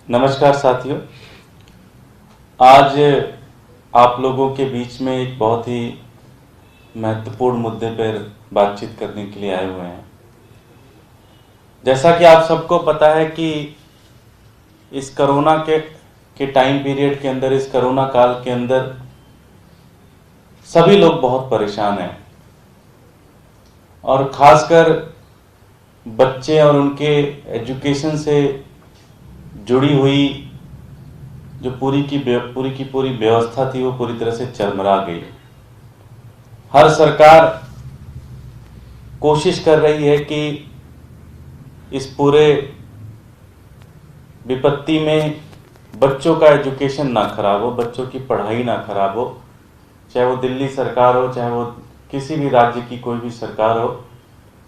नमस्कार साथियों, आज आप लोगों के बीच में एक बहुत ही महत्वपूर्ण मुद्दे पर बातचीत करने के लिए आए हुए हैं। जैसा कि आप सबको पता है कि इस कोरोना के टाइम पीरियड के अंदर, इस कोरोना काल के अंदर सभी लोग बहुत परेशान हैं और खासकर बच्चे और उनके एजुकेशन से जुड़ी हुई जो पूरी की पूरी व्यवस्था थी वो पूरी तरह से चरमरा गई। हर सरकार कोशिश कर रही है कि इस पूरे विपत्ति में बच्चों का एजुकेशन ना खराब हो, बच्चों की पढ़ाई ना खराब हो, चाहे वो दिल्ली सरकार हो, चाहे वो किसी भी राज्य की कोई भी सरकार हो।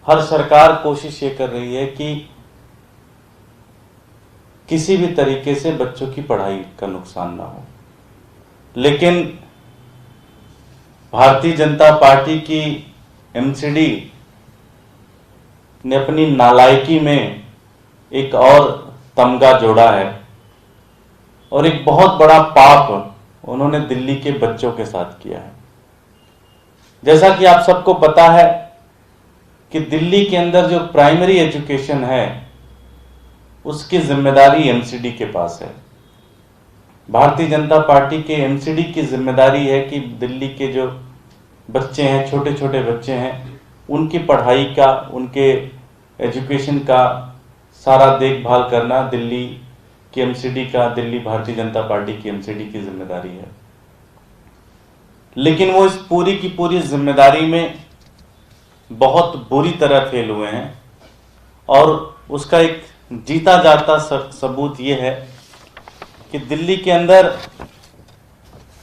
हर सरकार कोशिश ये कर रही है कि किसी भी तरीके से बच्चों की पढ़ाई का नुकसान ना हो। लेकिन भारतीय जनता पार्टी की एमसीडी ने अपनी नालायकी में एक और तमगा जोड़ा है और एक बहुत बड़ा पाप उन्होंने दिल्ली के बच्चों के साथ किया है। जैसा कि आप सबको पता है कि दिल्ली के अंदर जो प्राइमरी एजुकेशन है उसकी जिम्मेदारी एमसीडी के पास है। भारतीय जनता पार्टी के एमसीडी की जिम्मेदारी है कि दिल्ली के जो बच्चे हैं, छोटे छोटे बच्चे हैं, उनकी पढ़ाई का, उनके एजुकेशन का सारा देखभाल करना दिल्ली की एमसीडी का, दिल्ली भारतीय जनता पार्टी की एमसीडी की जिम्मेदारी है। लेकिन वो इस पूरी की पूरी जिम्मेदारी में बहुत बुरी तरह फेल हुए हैं और उसका एक जीता जाता सबूत ये है कि दिल्ली के अंदर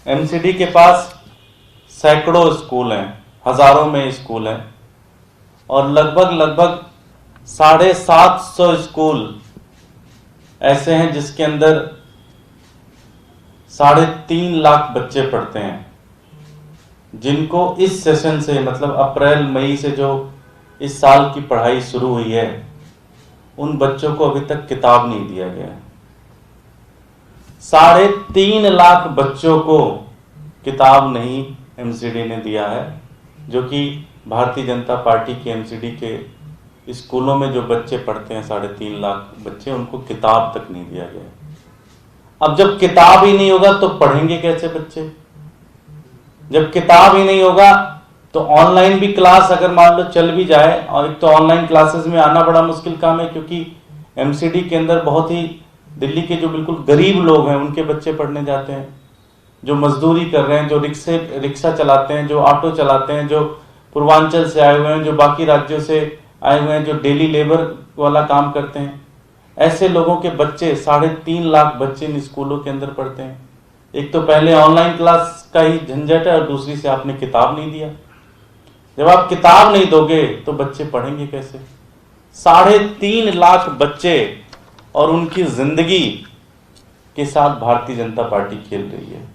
एमसीडी के पास सैकड़ों स्कूल हैं, हजारों में स्कूल हैं और लगभग 750 स्कूल ऐसे हैं जिसके अंदर 3.5 लाख बच्चे पढ़ते हैं, जिनको इस सेशन से, मतलब अप्रैल मई से जो इस साल की पढ़ाई शुरू हुई है, उन बच्चों को अभी तक किताब नहीं दिया गया है। 3.5 लाख बच्चों को किताब नहीं एमसीडी ने दिया है, जो कि भारतीय जनता पार्टी के एमसीडी के स्कूलों में जो बच्चे पढ़ते हैं, 3.5 लाख बच्चे, उनको किताब तक नहीं दिया गया। अब जब किताब ही नहीं होगा तो पढ़ेंगे कैसे बच्चे? जब किताब ही नहीं होगा तो ऑनलाइन भी क्लास अगर मान लो चल भी जाए, और एक तो ऑनलाइन क्लासेस में आना बड़ा मुश्किल काम है क्योंकि एमसीडी के अंदर बहुत ही दिल्ली के जो बिल्कुल गरीब लोग हैं उनके बच्चे पढ़ने जाते हैं, जो मजदूरी कर रहे हैं, जो रिक्शा चलाते हैं, जो ऑटो चलाते हैं, जो पूर्वांचल से आए हुए हैं, जो बाकी राज्यों से आए हुए हैं, जो डेली लेबर वाला काम करते हैं, ऐसे लोगों के बच्चे 3.5 लाख बच्चे इन स्कूलों के अंदर पढ़ते हैं। एक तो पहले ऑनलाइन क्लास का ही झंझट है और दूसरी से आपने किताब नहीं दिया। जब आप किताब नहीं दोगे तो बच्चे पढ़ेंगे कैसे? 3.5 लाख बच्चे और उनकी जिंदगी के साथ भारतीय जनता पार्टी खेल रही है।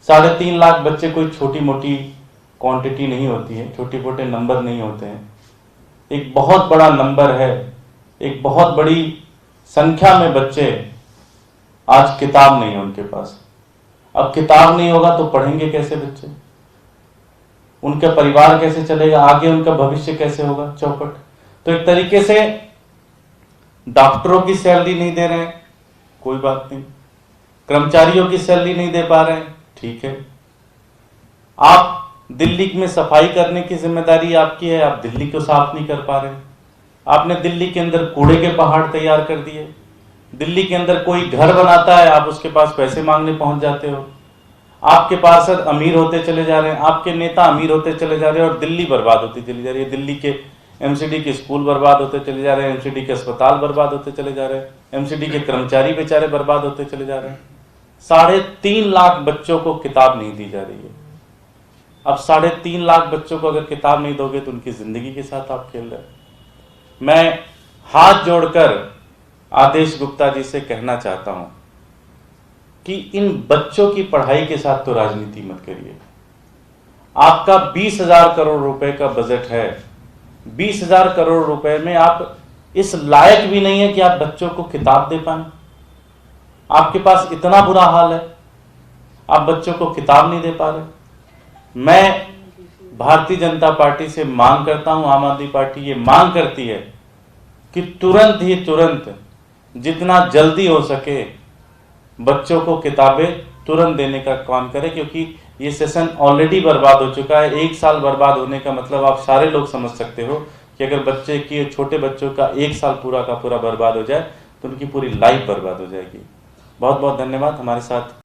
3.5 लाख बच्चे कोई छोटी मोटी क्वांटिटी नहीं होती है, छोटे मोटे नंबर नहीं होते हैं। एक बहुत बड़ा नंबर है, एक बहुत बड़ी संख्या में बच्चे आज किताब नहीं है उनके पास। अब किताब नहीं होगा तो पढ़ेंगे कैसे बच्चे? उनका परिवार कैसे चलेगा? आगे उनका भविष्य कैसे होगा? चौपट। तो एक तरीके से डॉक्टरों की सैलरी नहीं दे रहे हैं, कोई बात नहीं, कर्मचारियों की सैलरी नहीं दे पा रहे हैं, ठीक है। आप दिल्ली में सफाई करने की जिम्मेदारी आपकी है, आप दिल्ली को साफ नहीं कर पा रहे। आपने दिल्ली के अंदर कूड़े के पहाड़ तैयार कर दिए। दिल्ली के अंदर कोई घर बनाता है, आप उसके पास पैसे मांगने पहुंच जाते हो। आपके पार्षद अमीर होते चले जा रहे हैं, आपके नेता अमीर होते चले जा रहे हैं और दिल्ली बर्बाद होती चली जा रही है। दिल्ली के एमसीडी के स्कूल बर्बाद होते चले जा रहे हैं, एमसीडी के अस्पताल बर्बाद होते चले जा रहे हैं, एमसीडी के कर्मचारी बेचारे बर्बाद होते चले जा रहे हैं। 3.5 लाख बच्चों को किताब नहीं दी जा रही है। अब 3.5 लाख बच्चों को अगर किताब नहीं दोगे तो उनकी जिंदगी के साथ आप खेल रहे हैं। मैं हाथ जोड़कर आदेश गुप्ता जी से कहना चाहता हूं कि इन बच्चों की पढ़ाई के साथ तो राजनीति मत करिए। आपका 20,000 करोड़ रुपए का बजट है, 20,000 करोड़ रुपए में आप इस लायक भी नहीं है कि आप बच्चों को किताब दे पाएं। आपके पास इतना बुरा हाल है, आप बच्चों को किताब नहीं दे पा रहे। मैं भारतीय जनता पार्टी से मांग करता हूं, आम आदमी पार्टी ये मांग करती है कि तुरंत ही तुरंत जितना जल्दी हो सके बच्चों को किताबें तुरंत देने का काम करें, क्योंकि ये सेशन ऑलरेडी बर्बाद हो चुका है। 1 साल बर्बाद होने का मतलब आप सारे लोग समझ सकते हो कि अगर बच्चे की, छोटे बच्चों का 1 साल पूरा का पूरा बर्बाद हो जाए तो उनकी पूरी लाइफ बर्बाद हो जाएगी। बहुत बहुत धन्यवाद हमारे साथ